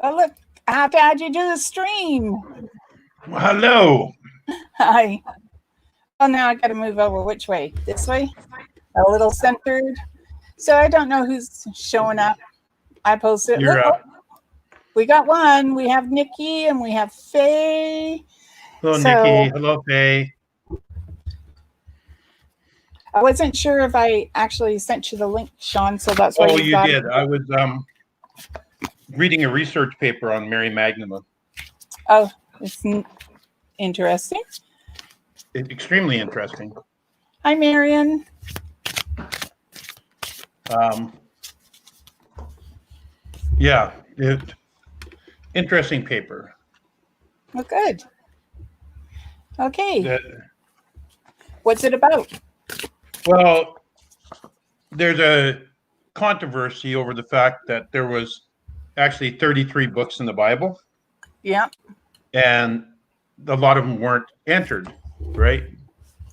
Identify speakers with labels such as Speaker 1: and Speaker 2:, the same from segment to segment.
Speaker 1: Oh, look, I have to add you to the stream.
Speaker 2: Well, hello.
Speaker 1: Hi. Oh, now I got to move over. Which way? This way? A little centered. So I don't know who's showing up. I posted.
Speaker 2: You're
Speaker 1: Look,
Speaker 2: up.
Speaker 1: we got one. We have Nikki and we have Faye.
Speaker 2: Hello,
Speaker 1: So-
Speaker 2: Nikki. Hello, Faye.
Speaker 1: I wasn't sure if I actually sent you the link, Sean, so that's why
Speaker 2: You
Speaker 1: got
Speaker 2: did.
Speaker 1: it.
Speaker 2: I was reading a research paper on Mary Magdalene.
Speaker 1: Oh, it's interesting.
Speaker 2: It's extremely interesting.
Speaker 1: Hi, Marion.
Speaker 2: Yeah, interesting paper.
Speaker 1: Oh, good. Okay.
Speaker 2: That,
Speaker 1: What's it about?
Speaker 2: well, there's a controversy over the fact that there was actually 33 books in the Bible.
Speaker 1: Yeah.
Speaker 2: And a lot of them weren't entered, right?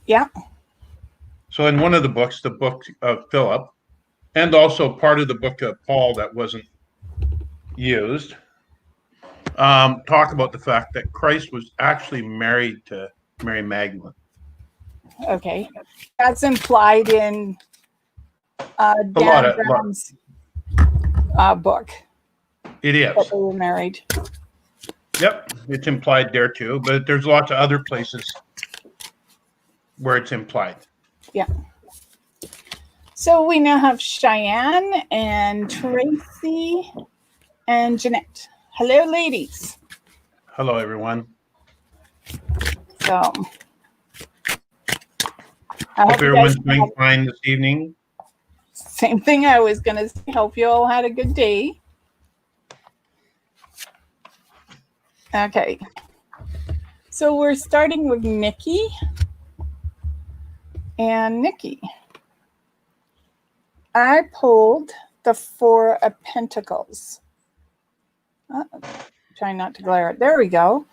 Speaker 1: Yeah.
Speaker 2: So in one of the books, the book of Philip, and also part of the book of Paul that wasn't used, talk about the fact that Christ was actually married to Mary Magdalene.
Speaker 1: Okay. That's implied in Dan Brown's book.
Speaker 2: It is.
Speaker 1: That they were married.
Speaker 2: Yep, it's implied there too, but there's lots of other places where it's implied.
Speaker 1: Yeah. So we now have Cheyenne and Tracy and Jeanette. Hello, ladies.
Speaker 2: Hello, everyone.
Speaker 1: So I
Speaker 2: Hope
Speaker 1: hope you
Speaker 2: everyone's
Speaker 1: guys
Speaker 2: doing fine this evening.
Speaker 1: same thing I was going to say. Hope you all had a good day. Okay. So we're starting with Nikki. And Nikki, I pulled the Four of Pentacles. Trying not to glare. There we go.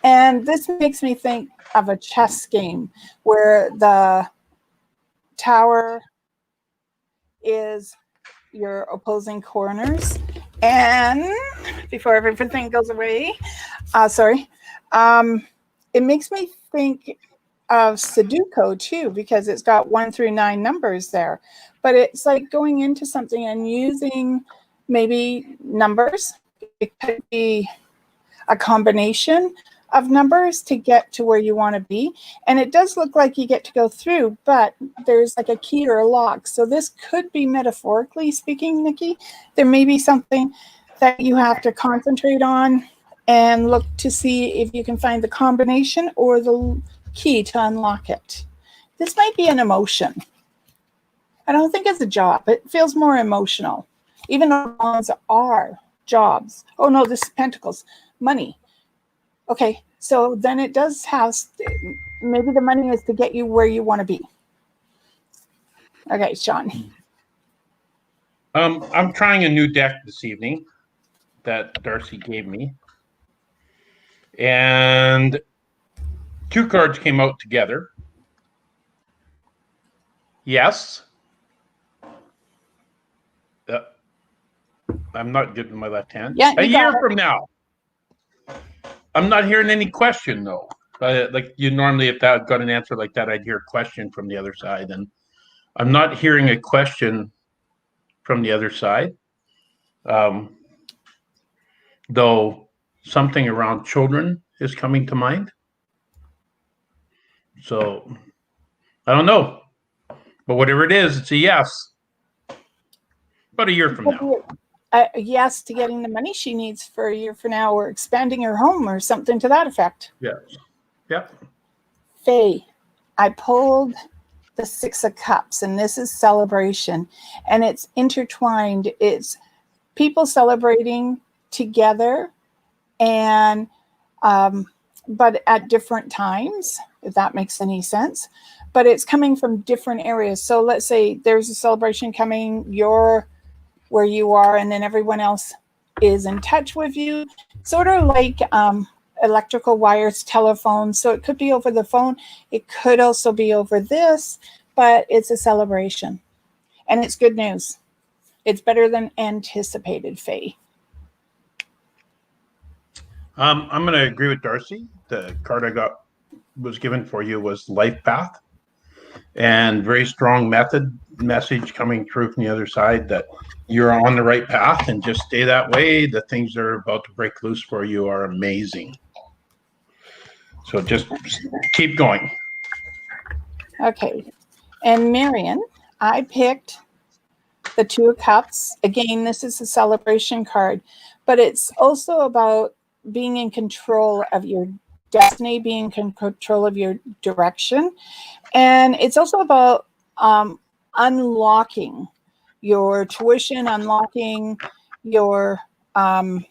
Speaker 1: And this makes me think of a chess game where the tower is your opposing corners. And before everything goes away, it makes me think of Sudoku too, because it's got 1 through 9 numbers there. But it's like going into something and using maybe numbers. It could be a combination of numbers to get to where you want to be. And it does look like you get to go through, but there's like a key or a lock. So this could be, metaphorically speaking, Nikki, there may be something that you have to concentrate on and look to see if you can find the combination or the key to unlock it. This might be an emotion. I don't think it's a job. It feels more emotional, even though bonds are jobs. Oh no, this is Pentacles, money. Okay, so then it does have, maybe the money is to get you where you want to be. Okay, Sean.
Speaker 2: I'm trying a new deck this evening that Darcy gave me. And 2 cards came out together. Yes. I'm not good with my left hand.
Speaker 1: Yeah,
Speaker 2: a year from now. I'm not hearing any question, though. Like you normally, if that got an answer like that, I'd hear a question from the other side. And I'm not hearing a question from the other side. Though something around children is coming to mind. So I don't know. But whatever it is, it's a yes. About a year from now.
Speaker 1: A yes to getting the money she needs for a year from now, or expanding her home or something to that effect.
Speaker 2: Yes. Yep.
Speaker 1: Faye, I pulled the 6 of Cups, and this is celebration, and it's intertwined. It's people celebrating together, and but at different times, if that makes any sense. But it's coming from different areas. So let's say there's a celebration coming, you're where you are, and then everyone else is in touch with you, sort of like electrical wires, telephones. So it could be over the phone, it could also be over this, but it's a celebration, and it's good news. It's better than anticipated, Faye.
Speaker 2: I'm going to agree with Darcy. The card I was given for you was Life Path, and very strong message coming through from the other side that you're on the right path and just stay that way. The things that are about to break loose for you are amazing. So just keep going.
Speaker 1: Okay. And Marion, I picked the Two of Cups. Again, this is a celebration card, but it's also about being in control of your destiny, being in control of your direction. And it's also about unlocking your tuition, unlocking your, not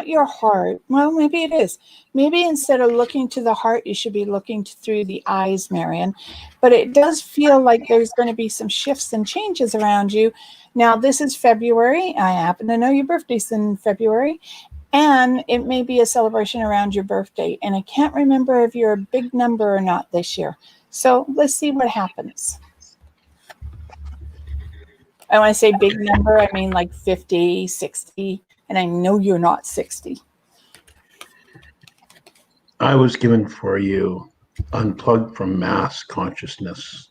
Speaker 1: your heart. Well, maybe it is. Maybe instead of looking to the heart, you should be looking through the eyes, Marion. But it does feel like there's going to be some shifts and changes around you. Now, this is February. I happen to know your birthday's in February. And it may be a celebration around your birthday. And I can't remember if you're a big number or not this year. So let's see what happens. And when I say big number, I mean like 50, 60. And I know you're not 60.
Speaker 2: I was given for you Unplugged from Mass Consciousness,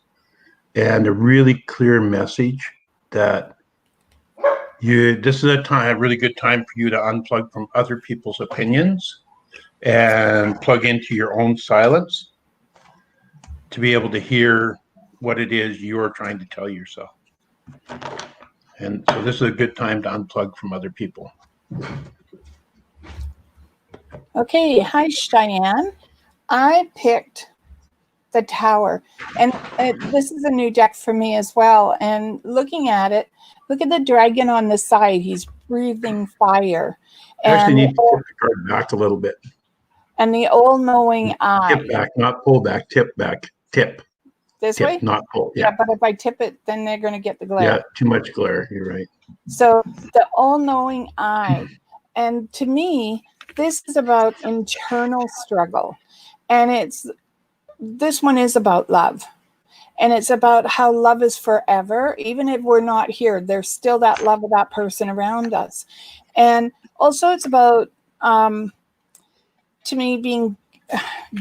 Speaker 2: and a really clear message that this is a really good time for you to unplug from other people's opinions and plug into your own silence to be able to hear what it is you're trying to tell yourself. And so this is a good time to unplug from other people.
Speaker 1: Okay, hi Cheyenne. I picked the Tower, and this is a new deck for me as well. And looking at it, look at the dragon on the side. He's breathing fire.
Speaker 2: You actually need to tip the card back a little bit.
Speaker 1: And the all-knowing eye.
Speaker 2: Tip back, not pull back. Tip back. Tip.
Speaker 1: This
Speaker 2: tip,
Speaker 1: way?
Speaker 2: Not pull. Yeah,
Speaker 1: but if I tip it, then they're going to get the glare.
Speaker 2: Yeah, too much glare. You're right.
Speaker 1: So the all-knowing eye. And to me, this is about internal struggle. And this one is about love. And it's about how love is forever. Even if we're not here, there's still that love of that person around us. And also it's about, to me, being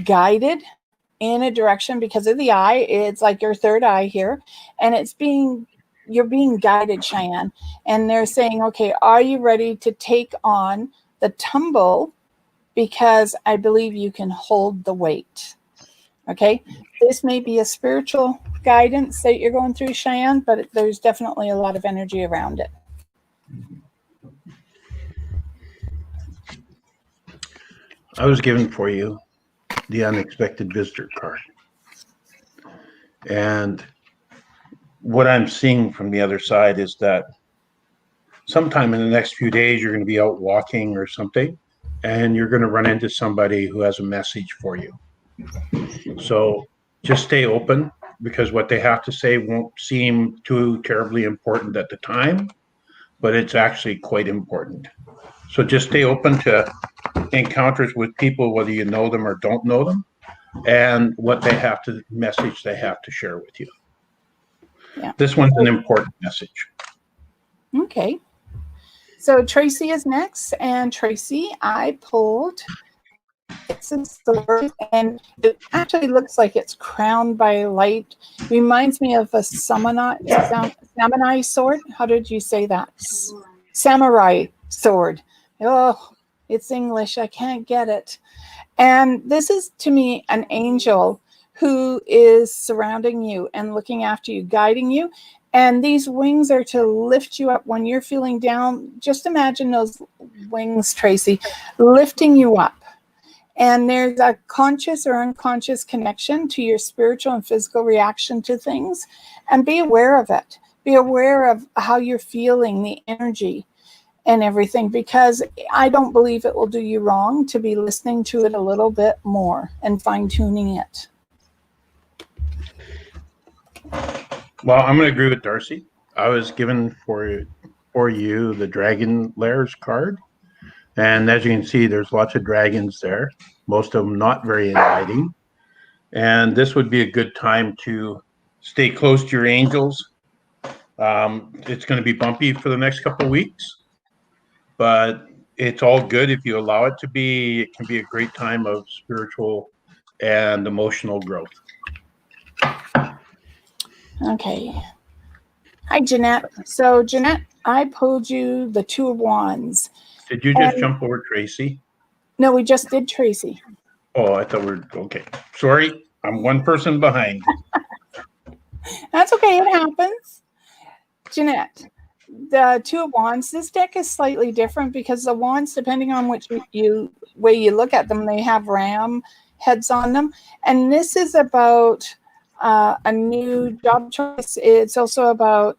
Speaker 1: guided in a direction because of the eye. It's like your third eye here. And you're being guided, Cheyenne. And they're saying, okay, are you ready to take on the tumble? Because I believe you can hold the weight. Okay, this may be a spiritual guidance that you're going through, Cheyenne, but there's definitely a lot of energy around it.
Speaker 2: I was given for you the Unexpected Visitor card. And what I'm seeing from the other side is that sometime in the next few days, you're going to be out walking or something, and you're going to run into somebody who has a message for you. So just stay open, because what they have to say won't seem too terribly important at the time, but it's actually quite important. So just stay open to encounters with people, whether you know them or don't know them, and what message they have to share with you.
Speaker 1: Yeah.
Speaker 2: This one's an important message.
Speaker 1: Okay. So Tracy is next, and Tracy, I pulled it's a sword, and it actually looks like it's crowned by light. Reminds me of a samurai sword. How did you say that? Samurai sword. Oh, it's English. I can't get it. And this is, to me, an angel who is surrounding you and looking after you, guiding you. And these wings are to lift you up when you're feeling down. Just imagine those wings, Tracy, lifting you up. And there's a conscious or unconscious connection to your spiritual and physical reaction to things. And be aware of it. Be aware of how you're feeling, the energy and everything, because I don't believe it will do you wrong to be listening to it a little bit more and fine-tuning it.
Speaker 2: Well, I'm going to agree with Darcy. I was given for you the Dragon Lairs card. And as you can see, there's lots of dragons there, most of them not very inviting. And this would be a good time to stay close to your angels. It's going to be bumpy for the next couple of weeks, but it's all good if you allow it to be. It can be a great time of spiritual and emotional growth.
Speaker 1: Okay. Hi, Jeanette. So, Jeanette, I pulled you the Two of Wands.
Speaker 2: Did you just jump over Tracy?
Speaker 1: No, we just did Tracy.
Speaker 2: Oh, I thought we were okay. Sorry, I'm one person behind.
Speaker 1: That's okay. It happens. Jeanette, the Two of Wands, this deck is slightly different because the wands, depending on which way you look at them, they have ram heads on them. And this is about a new job choice. It's also about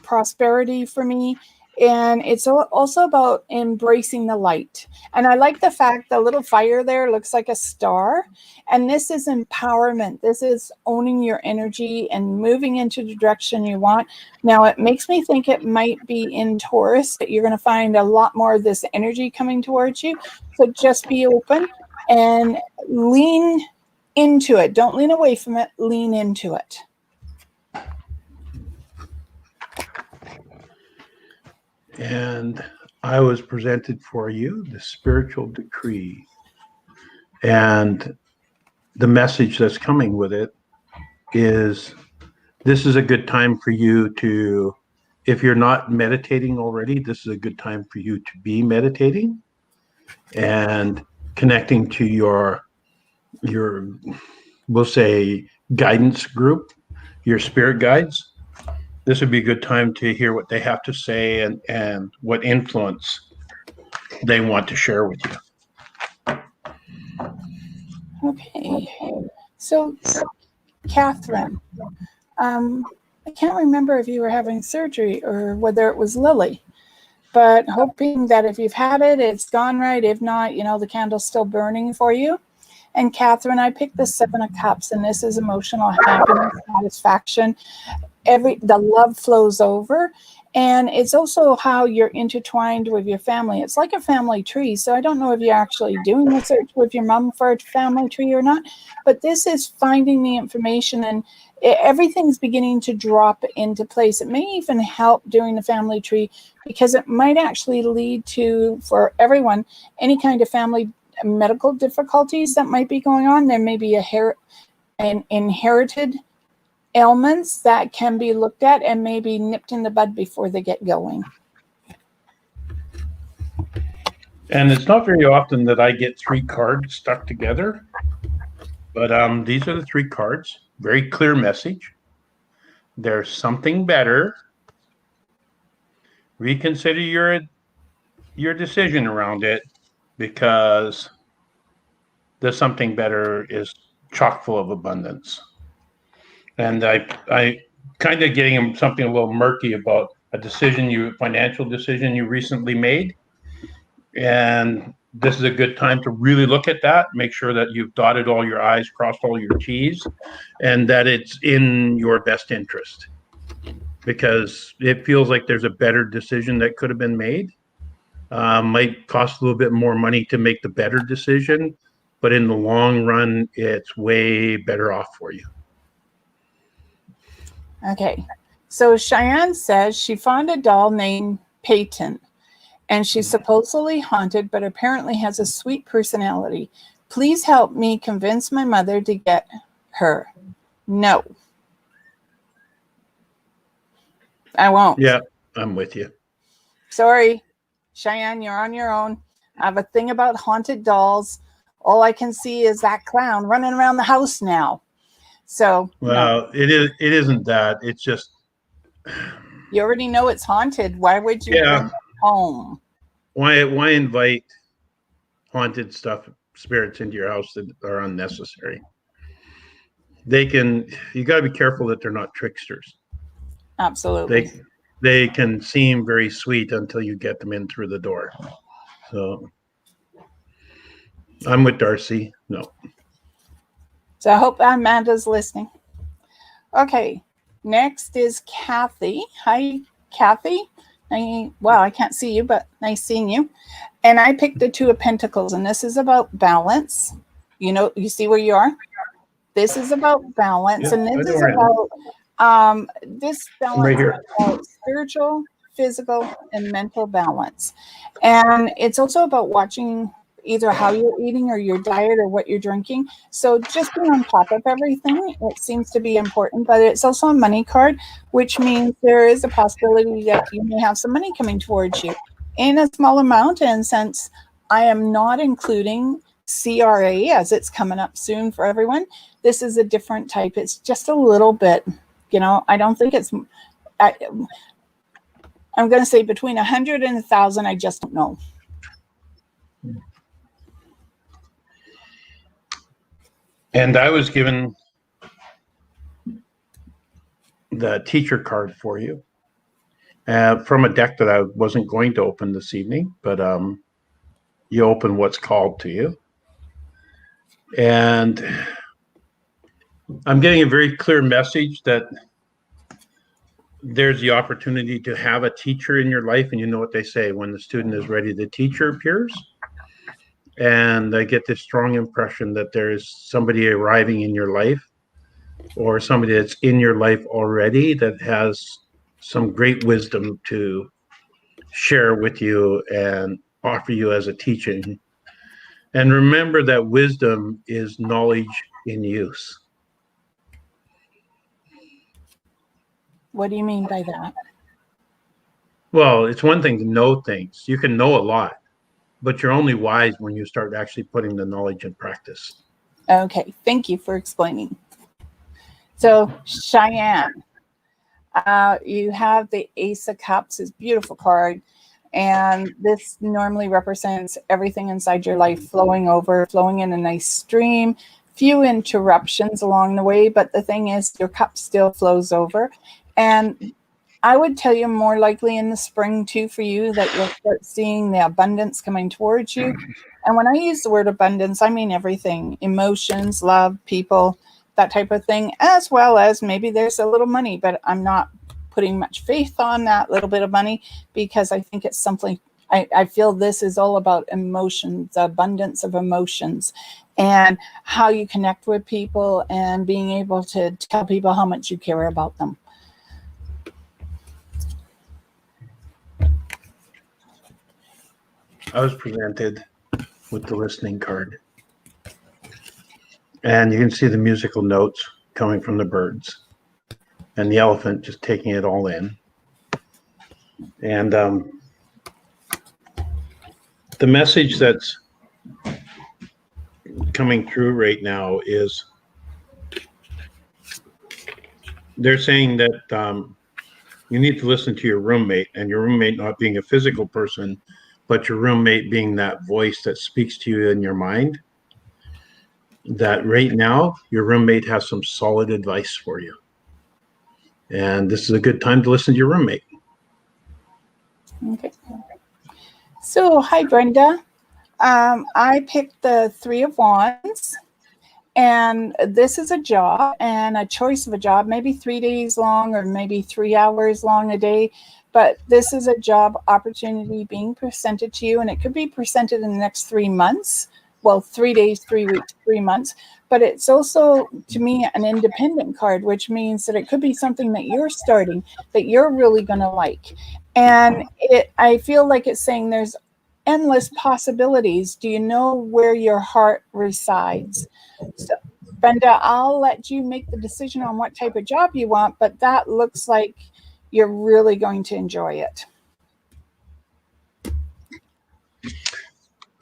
Speaker 1: prosperity for me. And it's also about embracing the light. And I like the fact the little fire there looks like a star. And this is empowerment. This is owning your energy and moving into the direction you want. Now, it makes me think it might be in Taurus that you're going to find a lot more of this energy coming towards you. So just be open and lean into it. Don't lean away from it. Lean into it.
Speaker 2: And I was presented for you the spiritual decree. And the message that's coming with it is this is a good time for you to, if you're not meditating already, this is a good time for you to be meditating and connecting to your we'll say guidance group, your spirit guides. This would be a good time to hear what they have to say and what influence they want to share with you.
Speaker 1: Okay. So, Catherine, I can't remember if you were having surgery or whether it was Lily, but hoping that if you've had it, it's gone right. If not, the candle's still burning for you. And Catherine, I picked the Seven of Cups, and this is emotional happiness, satisfaction. The love flows over, and it's also how you're intertwined with your family. It's like a family tree. So I don't know if you're actually doing research with your mom for a family tree or not, but this is finding the information, and everything's beginning to drop into place. It may even help doing the family tree because it might actually lead to, for everyone, any kind of family medical difficulties that might be going on. There may be an inherited ailments that can be looked at and maybe nipped in the bud before they get going.
Speaker 2: And it's not very often that I get three cards stuck together, but these are the three cards. Very clear message. There's something better. Reconsider your decision around it, because there's something better is chock full of abundance. And I kind of getting something a little murky about a financial decision you recently made. And this is a good time to really look at that, make sure that you've dotted all your I's, crossed all your T's, and that it's in your best interest. Because it feels like there's a better decision that could have been made. Might cost a little bit more money to make the better decision, but in the long run, it's way better off for you.
Speaker 1: Okay. So Cheyenne says she found a doll named Peyton, and she's supposedly haunted, but apparently has a sweet personality. Please help me convince my mother to get her. No. I won't.
Speaker 2: Yeah, I'm with you.
Speaker 1: Sorry, Cheyenne, you're on your own. I have a thing about haunted dolls. All I can see is that clown running around the house now. So,
Speaker 2: well, no. It isn't that. It's just
Speaker 1: you already know it's haunted. Why would you bring it home?
Speaker 2: Why invite haunted spirits into your house that are unnecessary? You got to be careful that they're not tricksters.
Speaker 1: Absolutely.
Speaker 2: They can seem very sweet until you get them in through the door. So I'm with Darcy. No.
Speaker 1: So I hope Amanda's listening. Okay. Next is Kathy. Hi, Kathy. I can't see you, but nice seeing you. And I picked the Two of Pentacles, and this is about balance. You see where you are? This is about balance, and this is about this balance right here. About spiritual, physical, and mental balance. And it's also about watching either how you're eating or your diet or what you're drinking. So just being on top of everything, it seems to be important, but it's also a money card, which means there is a possibility that you may have some money coming towards you in a small amount. And since I am not including CRA as it's coming up soon for everyone, this is a different type. It's just a little bit, I don't think it's, I'm going to say between 100 and 1,000. I just don't know.
Speaker 2: And I was given the teacher card for you from a deck that I wasn't going to open this evening, but you open what's called to you. And I'm getting a very clear message that there's the opportunity to have a teacher in your life. And you know what they say, when the student is ready, the teacher appears. And I get this strong impression that there is somebody arriving in your life, or somebody that's in your life already that has some great wisdom to share with you and offer you as a teaching. And remember that wisdom is knowledge in use.
Speaker 1: What do you mean by that?
Speaker 2: Well, it's one thing to know things. You can know a lot, but you're only wise when you start actually putting the knowledge in practice.
Speaker 1: Okay, thank you for explaining. So, Cheyenne, you have the Ace of Cups, this beautiful card, and this normally represents everything inside your life flowing over, flowing in a nice stream, few interruptions along the way, but the thing is your cup still flows over. And I would tell you more likely in the spring too for you that you'll start seeing the abundance coming towards you. And when I use the word abundance, I mean everything: emotions, love, people, that type of thing, as well as maybe there's a little money, but I'm not putting much faith on that little bit of money because I think it's something, I feel this is all about emotions, abundance of emotions, and how you connect with people and being able to tell people how much you care about them.
Speaker 2: I was presented with the listening card. And you can see the musical notes coming from the birds and the elephant just taking it all in. And the message that's coming through right now is they're saying that you need to listen to your roommate, and your roommate not being a physical person, but your roommate being that voice that speaks to you in your mind. That right now your roommate has some solid advice for you, and this is a good time to listen to your roommate.
Speaker 1: Okay. So, hi, Brenda. I picked the Three of Wands, and this is a job and a choice of a job, maybe 3 days long or maybe 3 hours long a day. But this is a job opportunity being presented to you, and it could be presented in the next 3 months. Well, 3 days, 3 weeks, 3 months. But it's also, to me, an independent card, which means that it could be something that you're starting that you're really going to like. And I feel like it's saying there's endless possibilities. Do you know where your heart resides? So, Brenda, I'll let you make the decision on what type of job you want, but that looks like you're really going to enjoy it.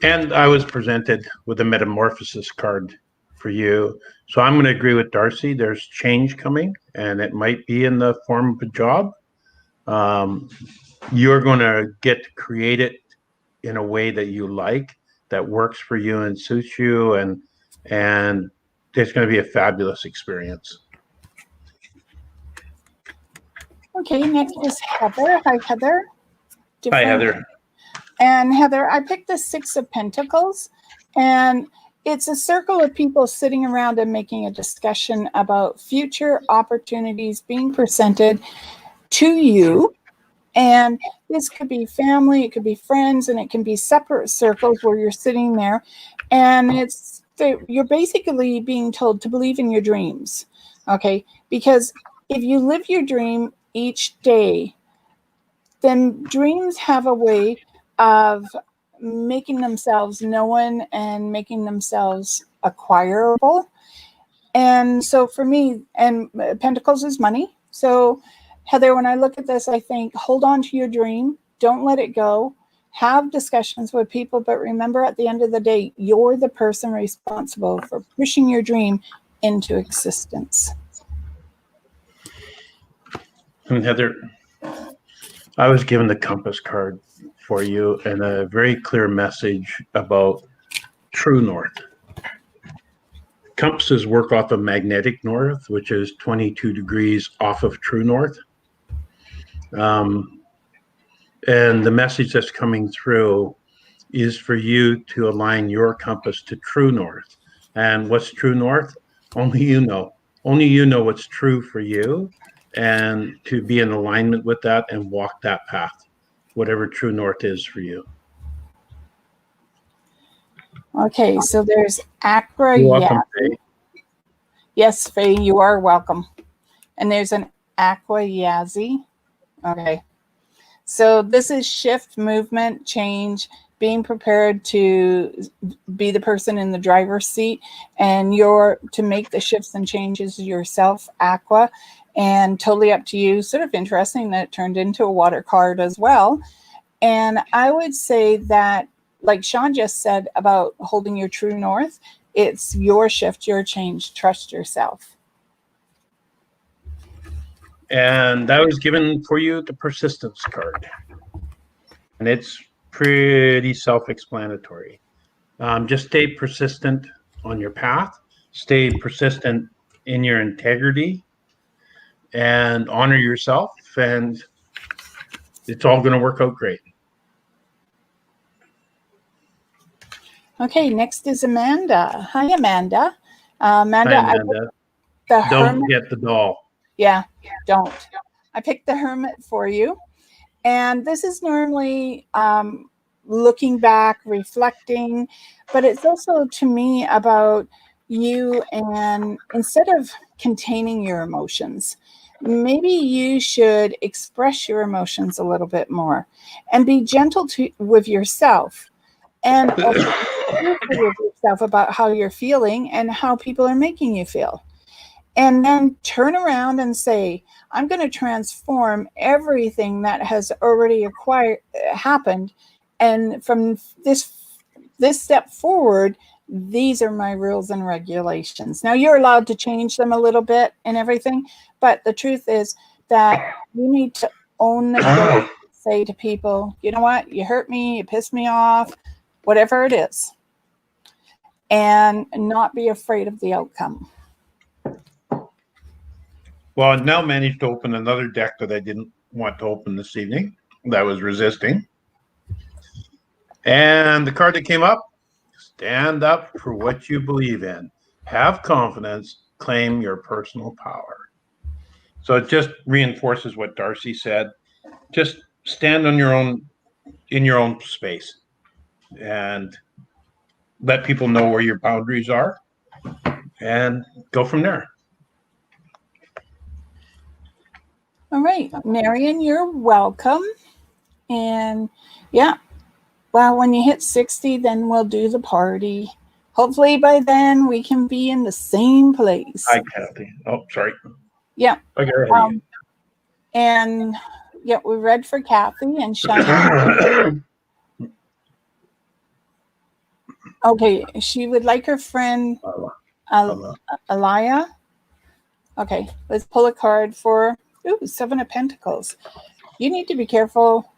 Speaker 2: And I was presented with a metamorphosis card for you. So I'm going to agree with Darcy. There's change coming, and it might be in the form of a job. You're going to get to create it in a way that you like, that works for you and suits you, and it's going to be a fabulous experience.
Speaker 1: Okay, next is Heather. Hi, Heather.
Speaker 2: Hi, Heather.
Speaker 1: And Heather, I picked the Six of Pentacles, and it's a circle of people sitting around and making a discussion about future opportunities being presented to you. And this could be family, it could be friends, and it can be separate circles where you're sitting there. And you're basically being told to believe in your dreams, okay? Because if you live your dream each day, then dreams have a way of making themselves known and making themselves acquirable. And so for me, and Pentacles is money. So Heather, when I look at this, I think hold on to your dream. Don't let it go. Have discussions with people, but remember at the end of the day, you're the person responsible for pushing your dream into existence.
Speaker 2: And Heather, I was given the compass card for you and a very clear message about true north. Compasses work off of magnetic north, which is 22 degrees off of true north. And the message that's coming through is for you to align your compass to true north. And what's true north? Only you know. Only you know what's true for you, and to be in alignment with that and walk that path, whatever true north is for you.
Speaker 1: Okay, so there's Accra.
Speaker 2: You're welcome, Faye.
Speaker 1: Yes, Faye, you are welcome. And there's an Aqua Yazzie. Okay. So this is shift, movement, change, being prepared to be the person in the driver's seat, and you're to make the shifts and changes yourself, Aqua, and totally up to you. Sort of interesting that it turned into a water card as well. And I would say that, like Sean just said about holding your true north, it's your shift, your change. Trust yourself.
Speaker 2: And that was given for you the persistence card. And it's pretty self-explanatory. Just stay persistent on your path, stay persistent in your integrity, and honor yourself, and it's all going to work out great.
Speaker 1: Okay, next is Amanda. Hi, Amanda. Amanda,
Speaker 2: Hi, Amanda.
Speaker 1: Don't
Speaker 2: Hermit. Get the doll.
Speaker 1: Yeah, don't. I picked the Hermit for you. And this is normally looking back, reflecting, but it's also to me about you, and instead of containing your emotions, maybe you should express your emotions a little bit more and be gentle with yourself, and also be careful with yourself about how you're feeling and how people are making you feel. And then turn around and say, I'm going to transform everything that has already happened. And from this step forward, these are my rules and regulations. Now, you're allowed to change them a little bit and everything, but the truth is that you need to own the guilt, say to people, you know what, you hurt me, you pissed me off, whatever it is, and not be afraid of the outcome.
Speaker 2: Well, I now managed to open another deck that I didn't want to open this evening, that was resisting. And the card that came up, stand up for what you believe in. Have confidence, claim your personal power. So it just reinforces what Darcy said. Just stand on your own, in your own space, and let people know where your boundaries are, and go from there.
Speaker 1: All right, Marion, you're welcome. And yeah, well, when you hit 60, then we'll do the party. Hopefully by then we can be in the same place.
Speaker 2: Hi, Kathy. Oh, sorry.
Speaker 1: Yeah.
Speaker 2: Okay.
Speaker 1: And yeah, we read for Kathy and Shania. Okay, she would like her friend Alaya. Okay, let's pull a card for, Seven of Pentacles. You need to be careful,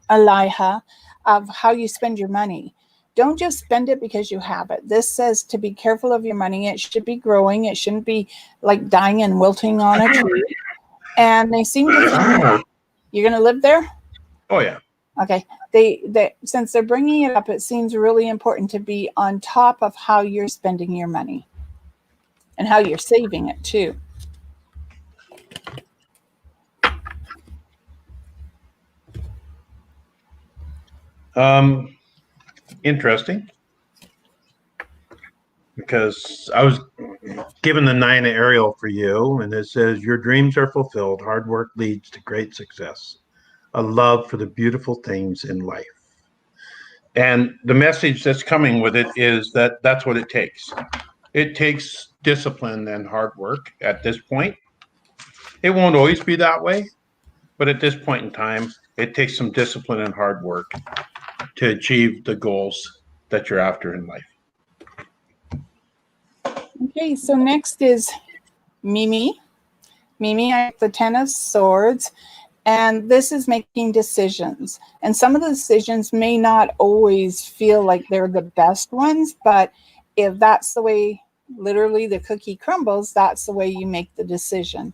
Speaker 1: Alaya, of how you spend your money. Don't just spend it because you have it. This says to be careful of your money. It should be growing. It shouldn't be like dying and wilting on a tree. And they seem to think you're going to live there.
Speaker 2: Oh, yeah.
Speaker 1: Okay. They since they're bringing it up, it seems really important to be on top of how you're spending your money and how you're saving it too.
Speaker 2: Interesting, because I was given the Nine of Ariel for you, and it says your dreams are fulfilled. Hard work leads to great success. a love for the beautiful things in life. And the message that's coming with it is that that's what it takes. It takes discipline and hard work at this point. It won't always be that way, but at this point in time, it takes some discipline and hard work to achieve the goals that you're after in life.
Speaker 1: Okay, so next is Mimi. Mimi, I have the Ten of Swords, and this is making decisions. And some of the decisions may not always feel like they're the best ones, but if that's the way literally the cookie crumbles, that's the way you make the decision.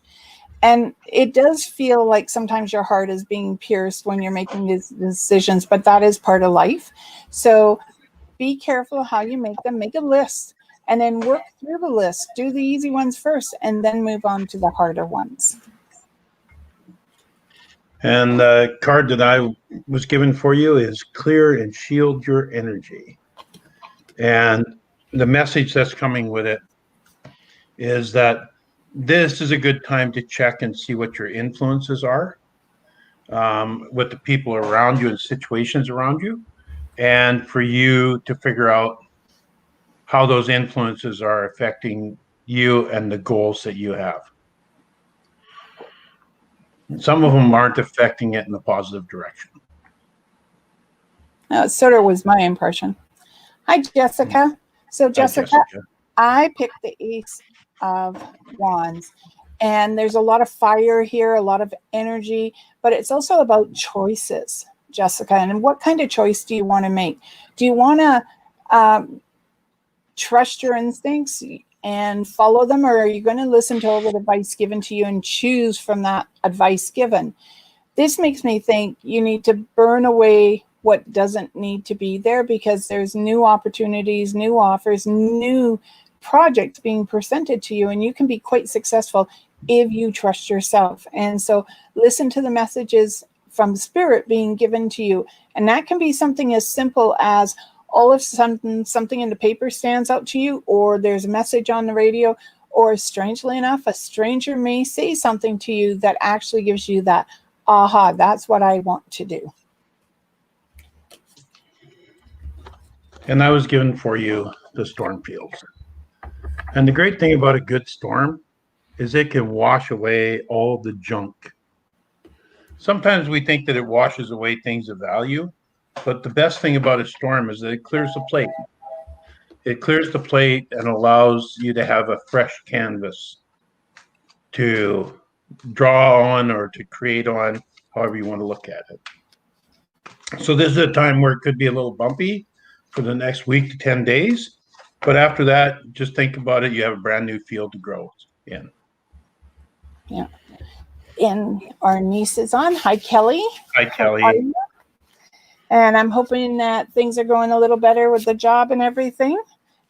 Speaker 1: And it does feel like sometimes your heart is being pierced when you're making these decisions, but that is part of life. So be careful how you make them. Make a list and then work through the list. Do the easy ones first and then move on to the harder ones.
Speaker 2: And the card that I was given for you is clear and shield your energy. And the message that's coming with it is that this is a good time to check and see what your influences are with the people around you and situations around you, and for you to figure out how those influences are affecting you and the goals that you have. Some of them aren't affecting it in a positive direction.
Speaker 1: It sort of was my impression. Hi, Jessica. So, Jessica, I picked the Ace of Wands, and there's a lot of fire here, a lot of energy, but it's also about choices, Jessica. And what kind of choice do you want to make? Do you want to trust your instincts and follow them, or are you going to listen to all the advice given to you and choose from that advice given? This makes me think you need to burn away what doesn't need to be there, because there's new opportunities, new offers, new projects being presented to you, and you can be quite successful if you trust yourself. And so listen to the messages from Spirit being given to you. And that can be something as simple as all of a sudden something in the paper stands out to you, or there's a message on the radio, or strangely enough, a stranger may say something to you that actually gives you that, aha, that's what I want to do.
Speaker 2: And I was given for you the storm fields. And the great thing about a good storm is it can wash away all the junk. Sometimes we think that it washes away things of value, but the best thing about a storm is that it clears the plate. It clears the plate and allows you to have a fresh canvas to draw on or to create on, however you want to look at it. So this is a time where it could be a little bumpy for the next week to 10 days. But after that, just think about it. You have a brand new field to grow in.
Speaker 1: Yeah. And our niece is on. Hi, Kelly.
Speaker 2: Hi, Kelly.
Speaker 1: And I'm hoping that things are going a little better with the job and everything.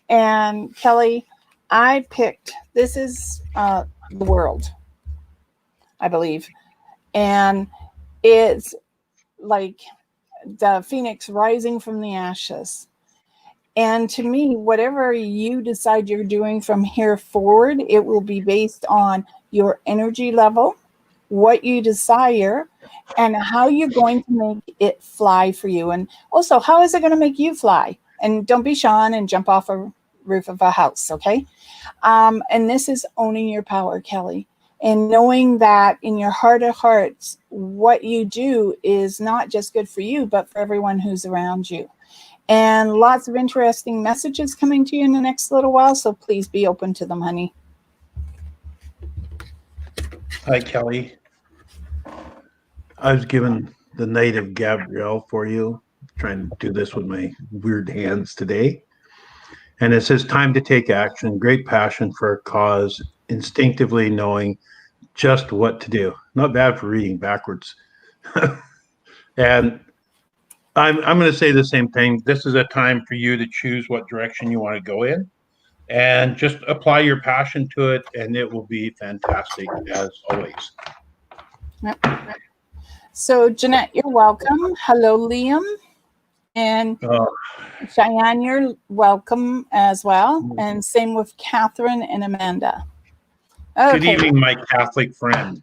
Speaker 1: And Kelly, I picked, this is the world, I believe. And it's like the phoenix rising from the ashes. And to me, whatever you decide you're doing from here forward, it will be based on your energy level, what you desire, and how you're going to make it fly for you. And also, how is it going to make you fly? And don't be Sean and jump off a roof of a house, okay? And this is owning your power, Kelly. And knowing that in your heart of hearts, what you do is not just good for you, but for everyone who's around you. And lots of interesting messages coming to you in the next little while, so please be open to them, honey.
Speaker 2: Hi, Kelly. I was given the Knight of Gabriel for you. I'm trying to do this with my weird hands today. And it says, time to take action, great passion for a cause, instinctively knowing just what to do. Not bad for reading backwards. And I'm going to say the same thing. This is a time for you to choose what direction you want to go in, and just apply your passion to it, and it will be fantastic as always.
Speaker 1: Yep. So, Jeanette, you're welcome. Hello, Liam. And Cheyenne, you're welcome as well. And same with Catherine and Amanda. Okay.
Speaker 2: Good evening, my Catholic friend.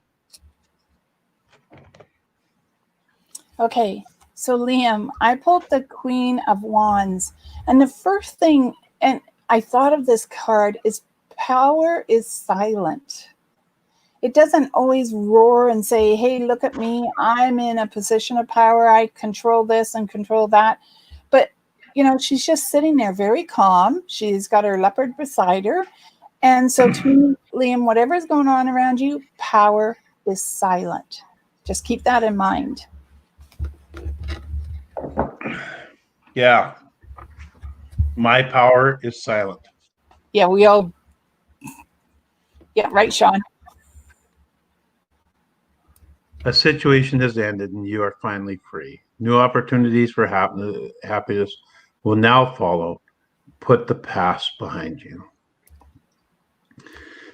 Speaker 1: Okay, so Liam, I pulled the Queen of Wands, and the first thing, and I thought of this card, is power is silent. It doesn't always roar and say, hey, look at me, I'm in a position of power, I control this and control that. But, you know, she's just sitting there very calm. She's got her leopard beside her. And so to me, Liam, whatever's going on around you, power is silent. Just keep that in mind.
Speaker 2: Yeah. My power is silent.
Speaker 1: Yeah, we all, yeah, right, Sean.
Speaker 2: A situation has ended and you are finally free. New opportunities for happiness will now follow. Put the past behind you.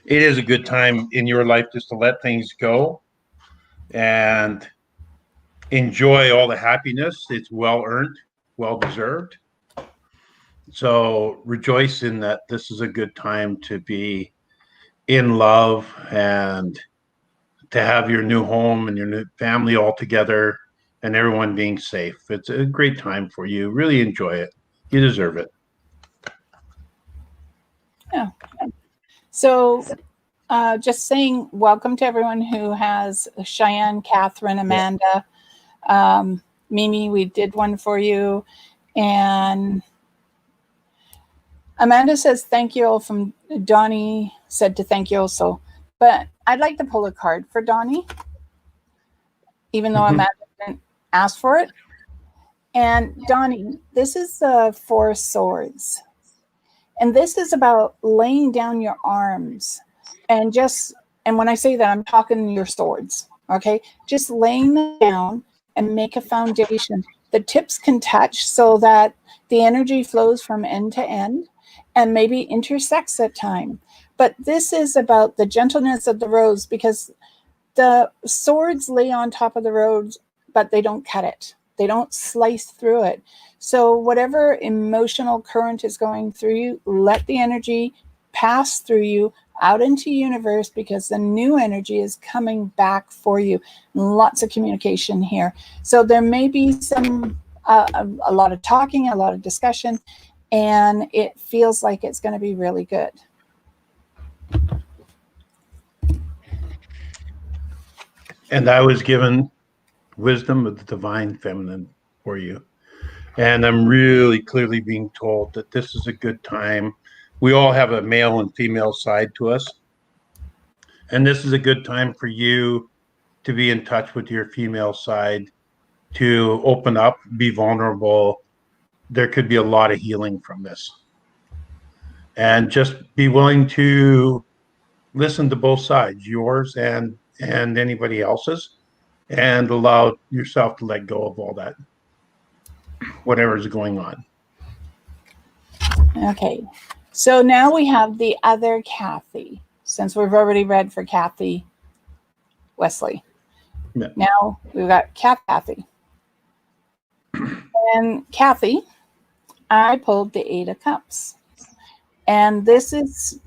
Speaker 2: It is a good time in your life just to let things go and enjoy all the happiness. It's well earned, well deserved. So rejoice in that this is a good time to be in love and to have your new home and your new family all together and everyone being safe. It's a great time for you. Really enjoy it. You deserve it.
Speaker 1: Yeah. So just saying welcome to everyone who has Cheyenne, Catherine, Amanda, Mimi, we did one for you. And Amanda says, thank you all from Donnie said to thank you also. But I'd like to pull a card for Donnie, even though Amanda didn't ask for it. And Donnie, this is the Four of Swords. And this is about laying down your arms and when I say that, I'm talking your swords, okay? Just laying them down and make a foundation. The tips can touch so that the energy flows from end to end and maybe intersects at time. But this is about the gentleness of the rose, because the swords lay on top of the rose, but they don't cut it. They don't slice through it. So whatever emotional current is going through you, let the energy pass through you out into universe, because the new energy is coming back for you. Lots of communication here. So there may be some a lot of talking, a lot of discussion, and it feels like it's going to be really good.
Speaker 2: And I was given wisdom of the divine feminine for you. And I'm really clearly being told that this is a good time. We all have a male and female side to us. And this is a good time for you to be in touch with your female side, to open up, be vulnerable. There could be a lot of healing from this. And just be willing to listen to both sides, yours and anybody else's, and allow yourself to let go of all that, whatever is going on.
Speaker 1: Okay, so now we have the other Kathy, since we've already read for Kathy Wesley. Yeah. Now we've got Kathy. And Kathy, I pulled the Eight of Cups. And this is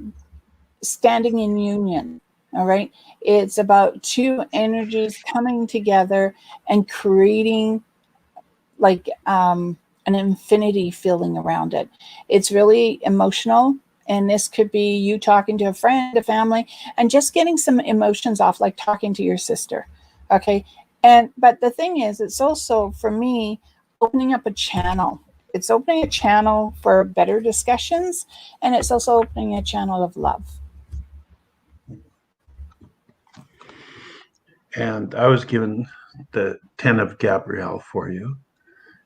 Speaker 1: standing in union, all right? It's about two energies coming together and creating like an infinity feeling around it. It's really emotional. And this could be you talking to a friend, a family, and just getting some emotions off, like talking to your sister, okay? But the thing is, it's also, for me, opening up a channel. It's opening a channel for better discussions, and it's also opening a channel of love.
Speaker 2: And I was given the 10 of Gabrielle for you.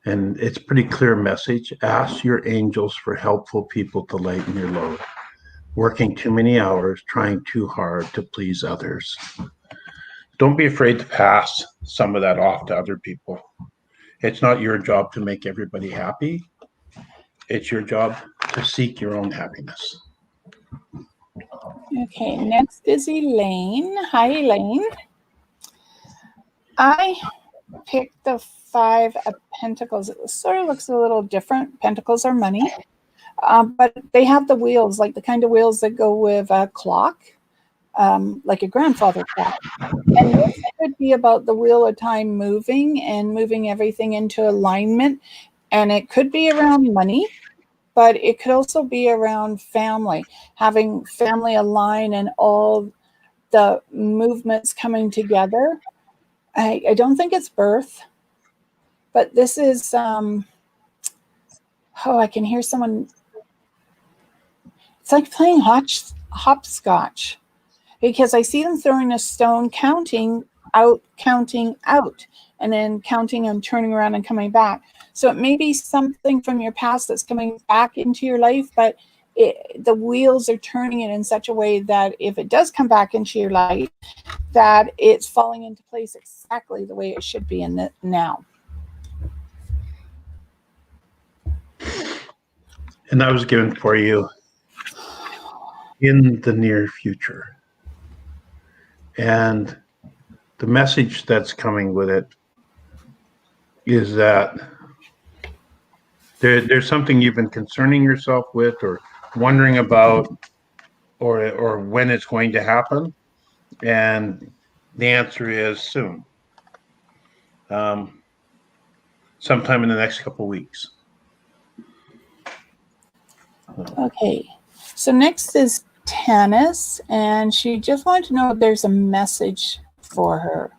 Speaker 2: And it's a pretty clear message. Ask your angels for helpful people to lighten your load. Working too many hours, trying too hard to please others. Don't be afraid to pass some of that off to other people. It's not your job to make everybody happy. It's your job to seek your own happiness.
Speaker 1: Okay, next is Elaine. Hi, Elaine. I picked the Five of Pentacles. It sort of looks a little different. Pentacles are money, but they have the wheels, like the kind of wheels that go with a clock. like a grandfather clock. And this could be about the wheel of time moving and moving everything into alignment. And it could be around money, but it could also be around family, having family align and all the movements coming together. I don't think it's birth, but this is, I can hear someone. It's like playing hopscotch, because I see them throwing a stone, counting out, and then counting and turning around and coming back. So it may be something from your past that's coming back into your life, but the wheels are turning it in such a way that if it does come back into your life, that it's falling into place exactly the way it should be in now.
Speaker 2: And that was given for you in the near future. And the message that's coming with it is that there's something you've been concerning yourself with or wondering about, or when it's going to happen. And the answer is soon. Sometime in the next couple of weeks.
Speaker 1: Okay, so next is Tanis, and she just wanted to know if there's a message for her.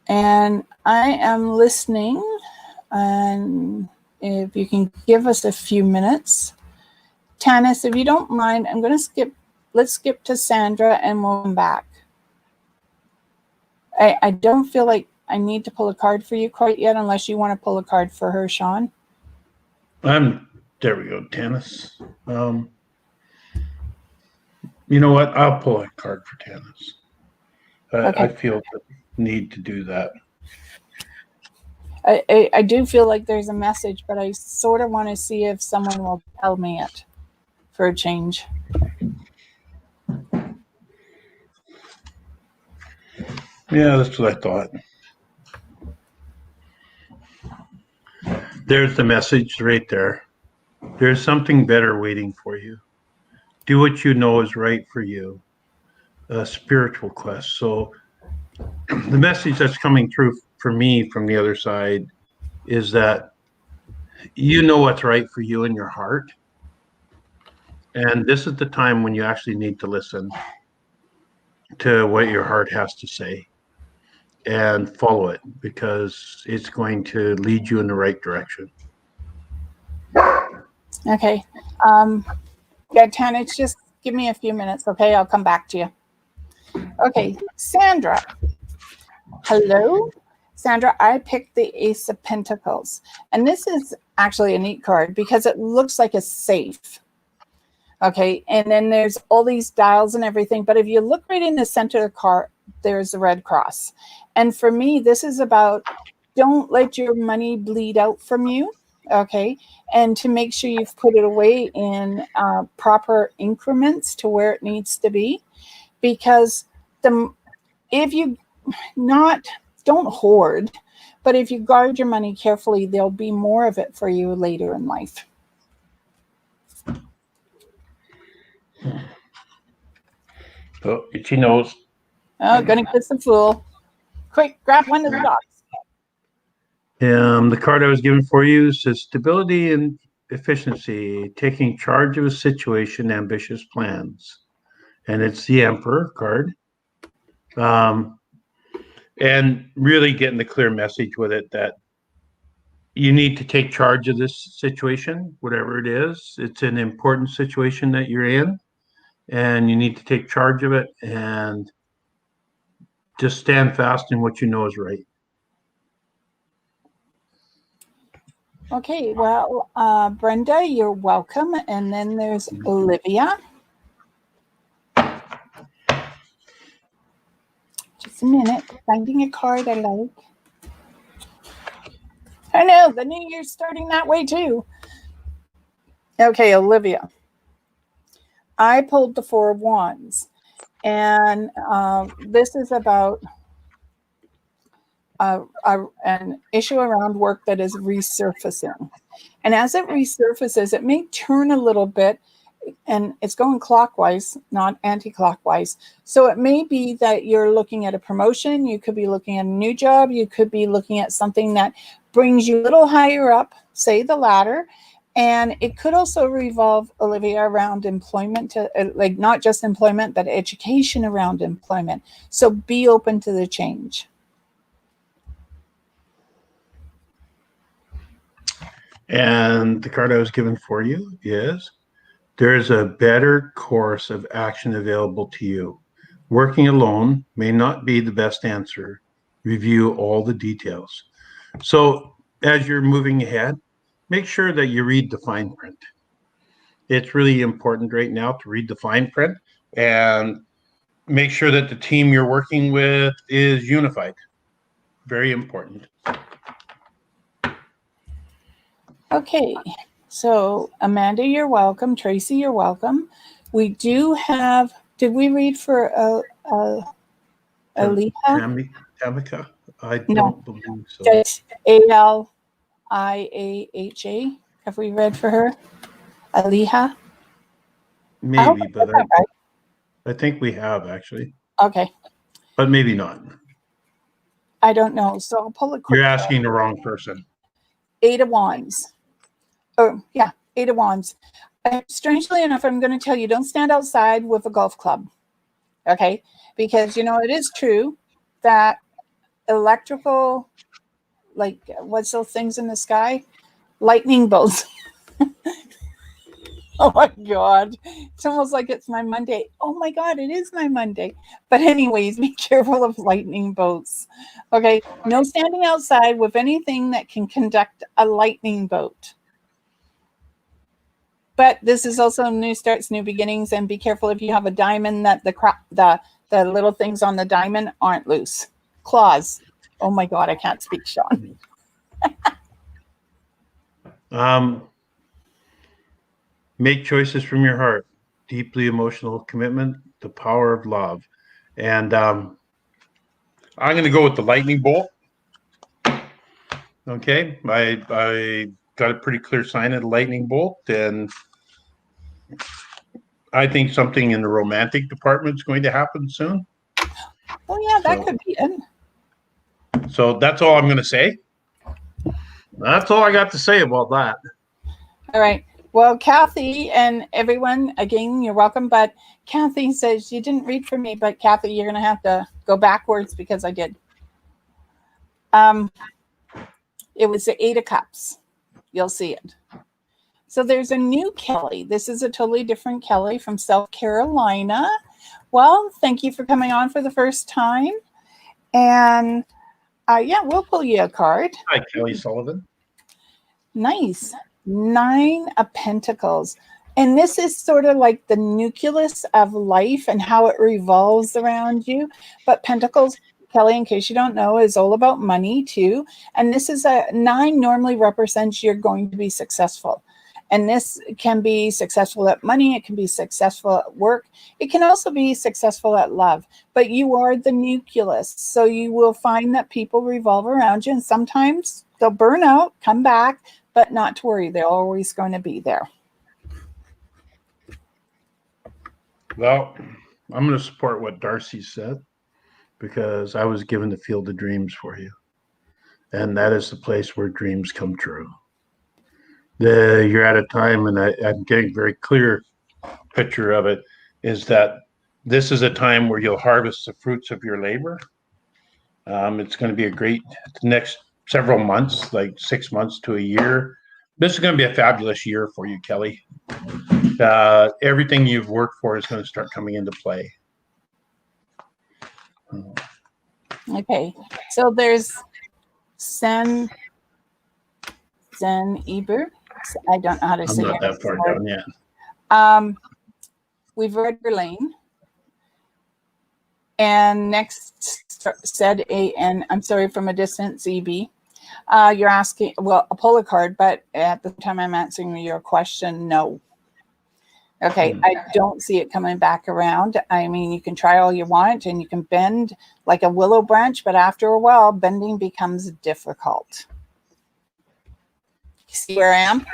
Speaker 1: And I am listening, and if you can give us a few minutes. Tanis, if you don't mind, I'm going to let's skip to Sandra and we'll come back. I don't feel like I need to pull a card for you quite yet, unless you want to pull a card for her, Sean.
Speaker 2: There we go, Tanis. You know what? I'll pull a card for Tanis.
Speaker 1: Okay.
Speaker 2: I feel the need to do that.
Speaker 1: I do feel like there's a message, but I sort of want to see if someone will tell me it for a change.
Speaker 2: Yeah, that's what I thought. There's the message right there. There's something better waiting for you. Do what you know is right for you. A spiritual quest. So the message that's coming through for me from the other side is that you know what's right for you in your heart. And this is the time when you actually need to listen to what your heart has to say and follow it, because it's going to lead you in the right direction.
Speaker 1: Okay. Yeah, Tanis, just give me a few minutes, okay? I'll come back to you. Okay, Sandra. Hello? Sandra, I picked the Ace of Pentacles. And this is actually a neat card because it looks like a safe. Okay, and then there's all these dials and everything. But if you look right in the center of the card, there's a red cross. And for me, this is about don't let your money bleed out from you. Okay, and to make sure you've put it away in proper increments to where it needs to be, because if you don't hoard, but if you guard your money carefully, there'll be more of it for you later in life.
Speaker 2: Oh, itchy nose.
Speaker 1: Oh, gonna kiss the fool. Quick, grab one of the dogs.
Speaker 2: The card I was given for you says stability and efficiency, taking charge of a situation, ambitious plans. And it's the Emperor card. And really getting the clear message with it that you need to take charge of this situation, whatever it is. It's an important situation that you're in, and you need to take charge of it and just stand fast in what you know is right.
Speaker 1: Okay, well, Brenda, you're welcome. And then there's Olivia. Just a minute, finding a card I like. I know, the new year's starting that way too. Okay, Olivia. I pulled the Four of Wands. And this is about an issue around work that is resurfacing. And as it resurfaces, it may turn a little bit and it's going clockwise, not anti-clockwise. So it may be that you're looking at a promotion, you could be looking at a new job, you could be looking at something that brings you a little higher up, say the ladder. And it could also revolve, Olivia, around employment, like not just employment, but education around employment. So be open to the change.
Speaker 2: And the card I was given for you is, there's a better course of action available to you. Working alone may not be the best answer. Review all the details. So as you're moving ahead, make sure that you read the fine print. It's really important right now to read the fine print and make sure that the team you're working with is unified. Very important.
Speaker 1: Okay, so Amanda, you're welcome. Tracy, you're welcome. We do have, did we read for Aliha?
Speaker 2: Tamika? I
Speaker 1: No.
Speaker 2: don't believe so.
Speaker 1: Just Aliaha. Have we read for her? Aliha?
Speaker 2: Maybe, but
Speaker 1: Right.
Speaker 2: I think we have actually,
Speaker 1: Okay,
Speaker 2: but maybe not.
Speaker 1: I don't know. So I'll pull a quick.
Speaker 2: You're asking the wrong person.
Speaker 1: 8 of Wands. Oh, yeah, 8 of Wands. Strangely enough, I'm going to tell you, don't stand outside with a golf club. Okay? Because, you know, it is true that electrical, like, what's those things in the sky? Lightning bolts. Oh my God. It's almost like it's my Monday. Oh my God, it is my Monday. But anyways, be careful of lightning bolts. Okay? No standing outside with anything that can conduct a lightning bolt. But this is also new starts, new beginnings, and be careful if you have a diamond that the little things on the diamond aren't loose. Claws. Oh my God, I can't speak, Sean.
Speaker 2: Make choices from your heart. Deeply emotional commitment, the power of love. And I'm going to go with the lightning bolt. Okay, I got a pretty clear sign of the lightning bolt, and I think something in the romantic department is going to happen soon.
Speaker 1: Oh yeah, that could be it.
Speaker 2: So that's all I'm going to say. That's all I got to say about that.
Speaker 1: All right. Well, Kathy and everyone, again, you're welcome. But Kathy says, you didn't read for me, but Kathy, you're going to have to go backwards because I did. It was the 8 of Cups. You'll see it. So there's a new Kelly. This is a totally different Kelly from South Carolina. Well, thank you for coming on for the first time. And yeah, we'll pull you a card.
Speaker 2: Hi, Kelly Sullivan.
Speaker 1: Nice. 9 of Pentacles. And this is sort of like the nucleus of life and how it revolves around you. But Pentacles, Kelly, in case you don't know, is all about money too. And this is a 9 normally represents you're going to be successful. And this can be successful at money. It can be successful at work. It can also be successful at love. But you are the nucleus. So you will find that people revolve around you. And sometimes they'll burn out, come back, but not to worry. They're always going to be there.
Speaker 2: Well, I'm going to support what Darcy said, because I was given the field of dreams for you. And that is the place where dreams come true. You're at a time, and I'm getting a very clear picture of it, is that this is a time where you'll harvest the fruits of your labor. It's going to be a great next several months, like 6 months to a year. This is going to be a fabulous year for you, Kelly. Everything you've worked for is going to start coming into play.
Speaker 1: Okay, so there's Sen Eber. I don't know how to say it.
Speaker 2: I'm not that far down yet.
Speaker 1: We've read Verlaine. And next said A-N, I'm sorry, from a distance, EB. You're asking, well, a pull a card, but at the time I'm answering your question, no. Okay, I don't see it coming back around. I mean, you can try all you want and you can bend like a willow branch, but after a while, bending becomes difficult. You see where I am?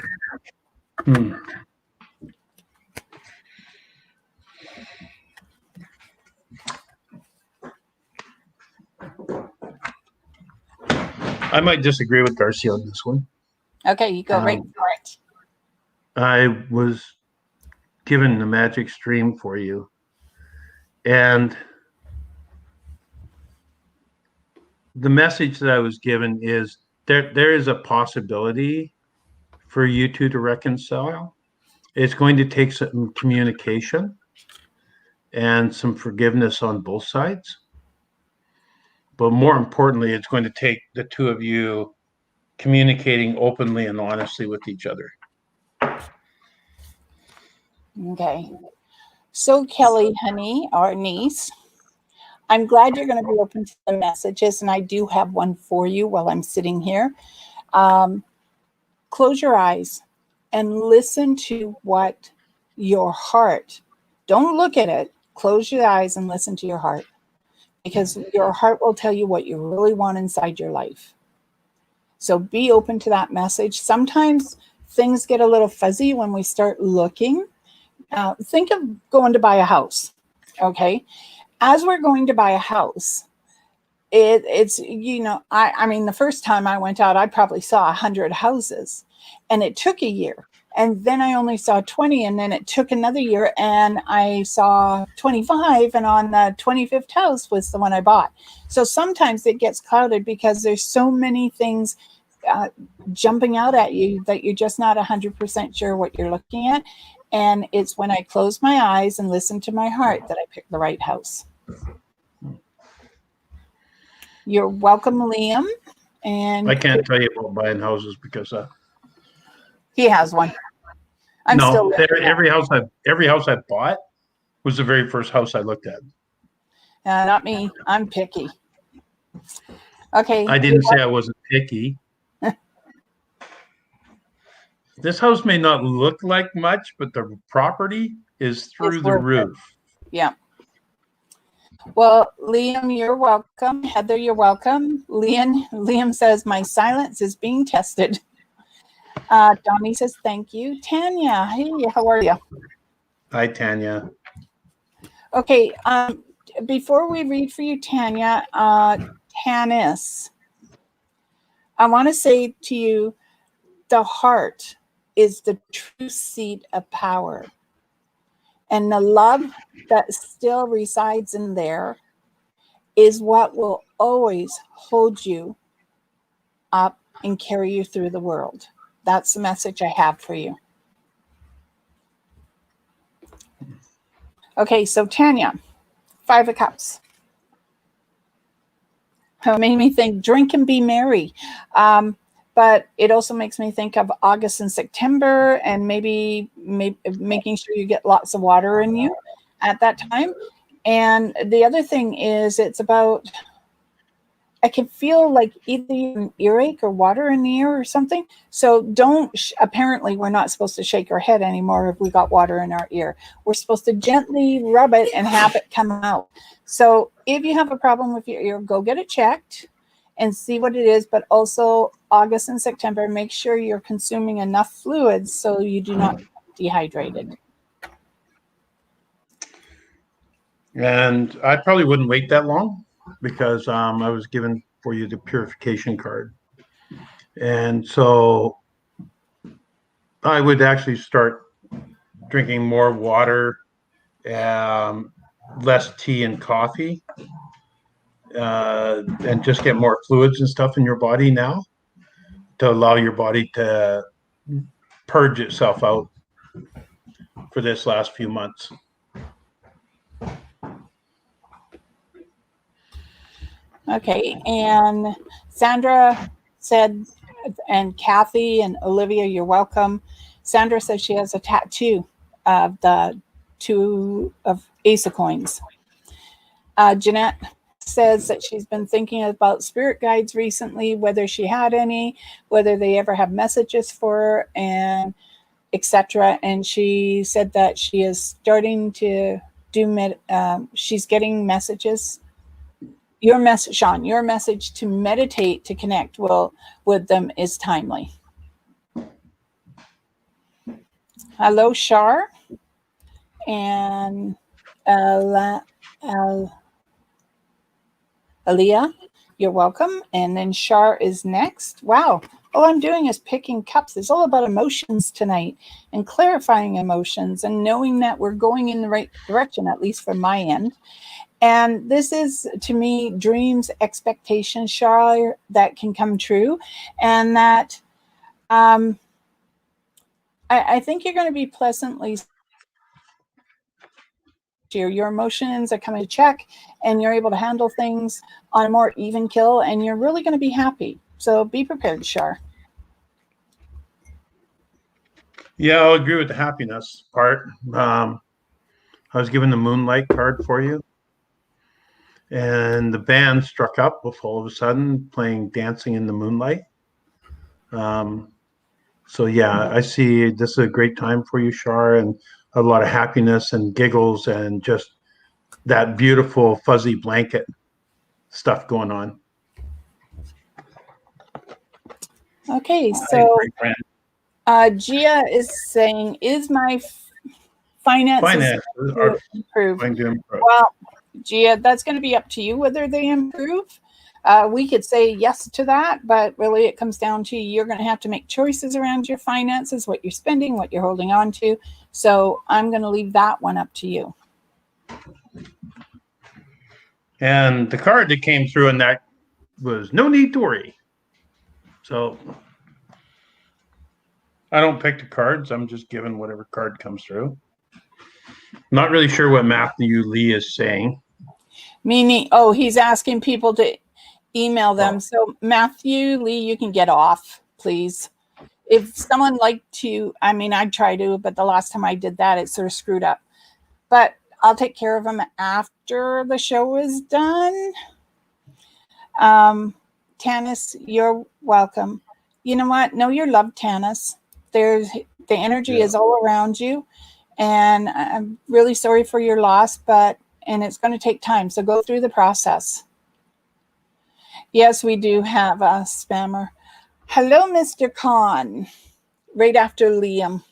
Speaker 2: I might disagree with Darcy on this one.
Speaker 1: Okay, you go right for it.
Speaker 2: I was given the magic stream for you, and the message that I was given is there is a possibility for you two to reconcile. It's going to take some communication and some forgiveness on both sides. But more importantly, it's going to take the two of you communicating openly and honestly with each other.
Speaker 1: Okay. So Kelly, honey, our niece, I'm glad you're going to be open to the messages, and I do have one for you while I'm sitting here. Close your eyes and listen to what your heart, don't look at it, close your eyes and listen to your heart, because your heart will tell you what you really want inside your life. So be open to that message. Sometimes things get a little fuzzy when we start looking. Think of going to buy a house, okay? As we're going to buy a house, it's, you know, I mean, the first time I went out, I probably saw 100 houses, and it took a year. And then I only saw 20, and then it took another year, and I saw 25, and on the 25th house was the one I bought. So sometimes it gets clouded because there's so many things jumping out at you that you're just not 100% sure what you're looking at. And it's when I close my eyes and listen to my heart that I pick the right house. You're welcome, Liam. And
Speaker 2: I can't tell you about buying houses because
Speaker 1: he has one.
Speaker 2: every house I bought was the very first house I looked at.
Speaker 1: Not me. I'm picky. Okay.
Speaker 2: I didn't say I wasn't picky. This house may not look like much, but the property is through the roof.
Speaker 1: Yeah. Well, Liam, you're welcome. Heather, you're welcome. Liam says, my silence is being tested. Donnie says, thank you. Tanya, hey, how are you?
Speaker 2: Hi, Tanya.
Speaker 1: Okay, before we read for you, Tanya, Tanis, I want to say to you, the heart is the true seat of power. And the love that still resides in there is what will always hold you up and carry you through the world. That's the message I have for you. Okay, so Tanya, 5 of Cups. It made me think, drink and be merry. But it also makes me think of August and September, and maybe making sure you get lots of water in you at that time. And the other thing is, it's about, I can feel like either an earache or water in the ear or something. So apparently we're not supposed to shake our head anymore if we got water in our ear. We're supposed to gently rub it and have it come out. So if you have a problem with your ear, go get it checked and see what it is. But also August and September, make sure you're consuming enough fluids so you do not get dehydrated.
Speaker 2: And I probably wouldn't wait that long because I was given for you the purification card. And so I would actually start drinking more water, less tea and coffee, and just get more fluids and stuff in your body now to allow your body to purge itself out for this last few months.
Speaker 1: Okay, and Sandra said, and Kathy and Olivia, you're welcome. Sandra says she has a tattoo of the 2 of Ace of Coins. Jeanette says that she's been thinking about spirit guides recently, whether she had any, whether they ever have messages for her, and etc. And she said that she is starting to do she's getting messages. Your message, Sean, your message to meditate, to connect with them is timely. Hello, Shar. And Aliyah you're welcome. And then Shar is next. Wow. All I'm doing is picking cups. It's all about emotions tonight and clarifying emotions and knowing that we're going in the right direction, at least from my end. And this is, to me, dreams, expectations, Shar, that can come true. And that I think you're going to be pleasantly. Your emotions are coming to check, and you're able to handle things on a more even kill, and you're really going to be happy. So be prepared, Shar.
Speaker 2: Yeah, I'll agree with the happiness part. I was given the Moonlight card for you, and the band struck up with all of a sudden playing Dancing in the Moonlight. So yeah, I see this is a great time for you, Shar, and a lot of happiness and giggles and just that beautiful fuzzy blanket stuff going on.
Speaker 1: Okay, so
Speaker 2: Hi,
Speaker 1: Gia is saying, is my finances
Speaker 2: are
Speaker 1: improve?
Speaker 2: going to improve.
Speaker 1: Well, Gia, that's going to be up to you whether they improve. We could say yes to that, but really it comes down to you're going to have to make choices around your finances, what you're spending, what you're holding on to. So I'm going to leave that one up to you.
Speaker 2: And the card that came through in that was no need to worry. So I don't pick the cards. I'm just given whatever card comes through. Not really sure what Matthew Lee is saying.
Speaker 1: Meaning, oh, he's asking people to email them. So Matthew Lee, you can get off, please. If someone liked to, I mean, I'd try to, but the last time I did that, it sort of screwed up. But I'll take care of them after the show is done. Tanis, you're welcome. You know what? Know you're loved, Tanis. The energy is all around you. And I'm really sorry for your loss, and it's going to take time. So go through the process. Yes, we do have a spammer. Hello, Mr. Khan. Right after Liam.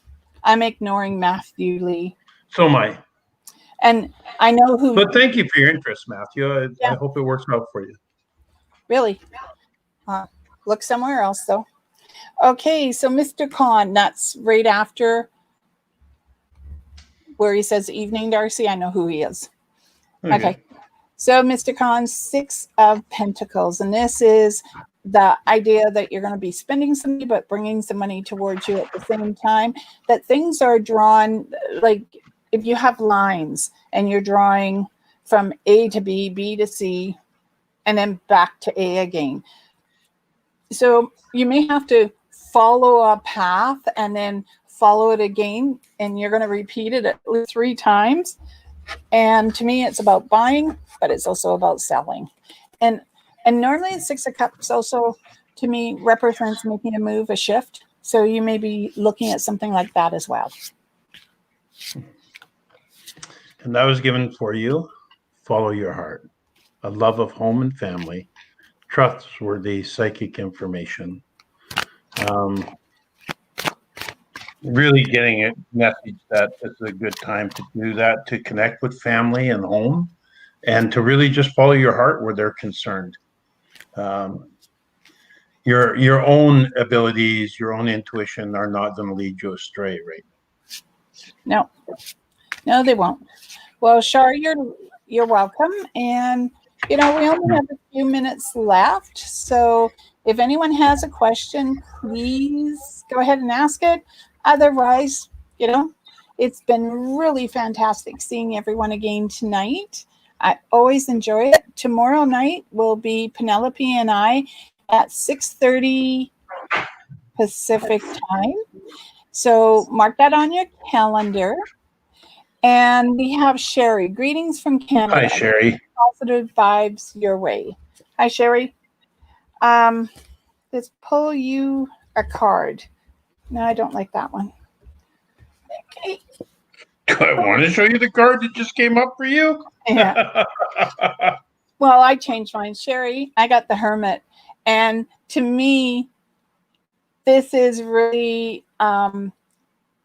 Speaker 1: I'm ignoring Matthew Lee.
Speaker 2: So am I.
Speaker 1: And I know who.
Speaker 2: But thank you for your interest, Matthew. I hope it works out for you.
Speaker 1: Really? Look somewhere else, though. Okay, so Mr. Khan, that's right after where he says evening, Darcy. I know who he is. Okay. So Mr. Khan, 6 of Pentacles. And this is the idea that you're going to be spending some money, but bringing some money towards you at the same time. That things are drawn, like if you have lines and you're drawing from A to B, B to C, and then back to A again. So you may have to follow a path and then follow it again, and you're going to repeat it at least 3 times. And to me, it's about buying, but it's also about selling. And normally the 6 of Cups also, to me, represents making a move, a shift. So you may be looking at something like that as well.
Speaker 2: And that was given for you. Follow your heart. A love of home and family. Trustworthy psychic information. Really getting a message that it's a good time to do that, to connect with family and home, and to really just follow your heart where they're concerned. Your own abilities, your own intuition are not going to lead you astray, right?
Speaker 1: No, they won't. Well, Shar, you're welcome. And we only have a few minutes left. So if anyone has a question, please go ahead and ask it. Otherwise, it's been really fantastic seeing everyone again tonight. I always enjoy it. Tomorrow night will be Penelope and I at 6:30 Pacific time. So mark that on your calendar. And we have Sherry. Greetings from Canada.
Speaker 2: Hi, Sherry.
Speaker 1: Positive vibes your way. Hi, Sherry. Let's pull you a card. No, I don't like that one. Okay.
Speaker 2: Do I want to show you the card that just came up for you?
Speaker 1: Yeah. Well, I changed mine. Sherry, I got the Hermit. And to me, this is really,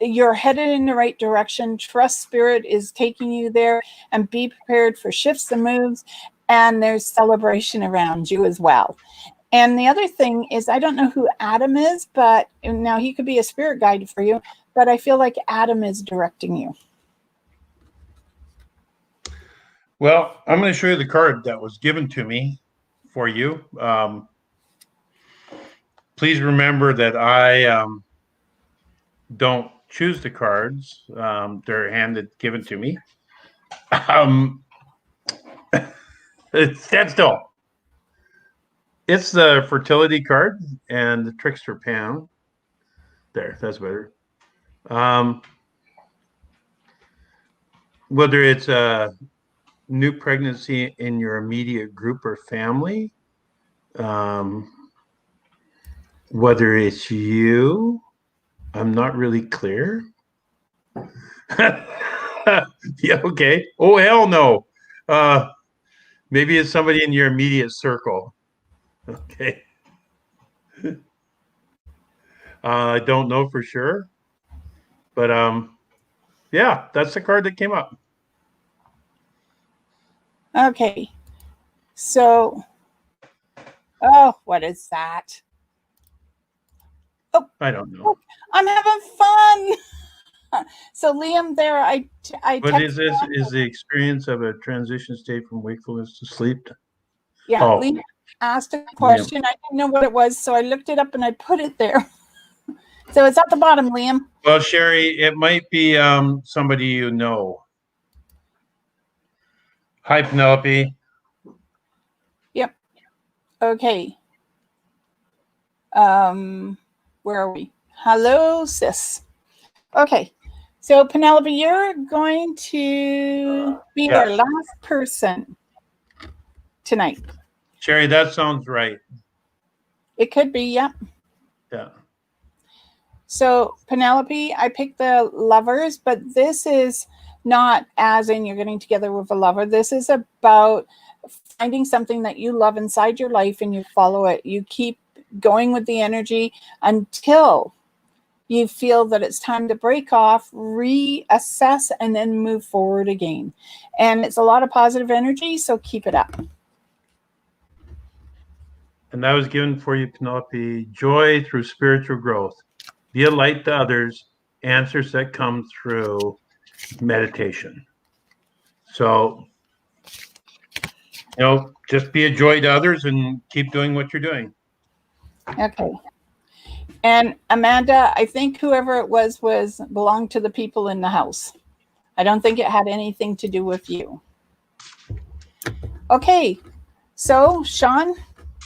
Speaker 1: you're headed in the right direction. Trust Spirit is taking you there, and be prepared for shifts and moves. and there's celebration around you as well. And the other thing is, I don't know who Adam is, but now he could be a spirit guide for you, but I feel like Adam is directing you.
Speaker 2: Well, I'm going to show you the card that was given to me for you. Please remember that I don't choose the cards. They're given to me. Stand still. It's the fertility card and the trickster Pam. There, that's better. Whether it's a new pregnancy in your immediate group or family, whether it's you, I'm not really clear. Yeah, okay. Oh, hell no. Maybe it's somebody in your immediate circle. Okay. I don't know for sure. But yeah, that's the card that came up.
Speaker 1: Okay. So, oh, what is that? Oh,
Speaker 2: I don't know.
Speaker 1: I'm having fun. So Liam, there, I
Speaker 2: What is this? Is the experience of a transition state from wakefulness to sleep?
Speaker 1: Yeah,
Speaker 2: Oh.
Speaker 1: Liam asked a question. I didn't know what it was, so I looked it up and I put it there. So it's at the bottom, Liam.
Speaker 2: Well, Sherry, it might be somebody you know. Hi, Penelope.
Speaker 1: Yep. Okay. Where are we? Hello, sis. Okay. So Penelope, you're going to be our last person tonight.
Speaker 2: Sherry, that sounds right.
Speaker 1: It could be, yep.
Speaker 2: Yeah.
Speaker 1: So Penelope, I picked the lovers, but this is not as in you're getting together with a lover. This is about finding something that you love inside your life and you follow it. You keep going with the energy until you feel that it's time to break off, reassess, and then move forward again. And it's a lot of positive energy, so keep it up.
Speaker 2: And that was given for you, Penelope. Joy through spiritual growth. Be a light to others. Answers that come through meditation. So, just be a joy to others and keep doing what you're doing.
Speaker 1: Okay. And Amanda, I think whoever it was belonged to the people in the house. I don't think it had anything to do with you. Okay. So, Sean,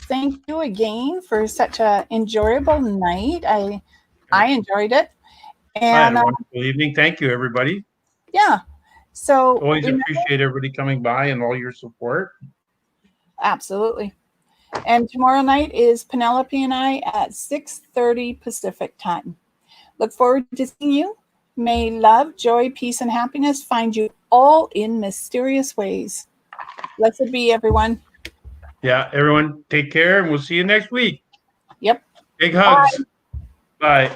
Speaker 1: thank you again for such an enjoyable night. I enjoyed it. And
Speaker 2: I had a wonderful evening. Thank you, everybody.
Speaker 1: Yeah. So
Speaker 2: always appreciate everybody coming by and all your support.
Speaker 1: Absolutely. And tomorrow night is Penelope and I at 6:30 Pacific time. Look forward to seeing you. May love, joy, peace, and happiness find you all in mysterious ways. Blessed be everyone.
Speaker 2: Yeah, everyone take care and we'll see you next week.
Speaker 1: Yep.
Speaker 2: Big hugs. Bye.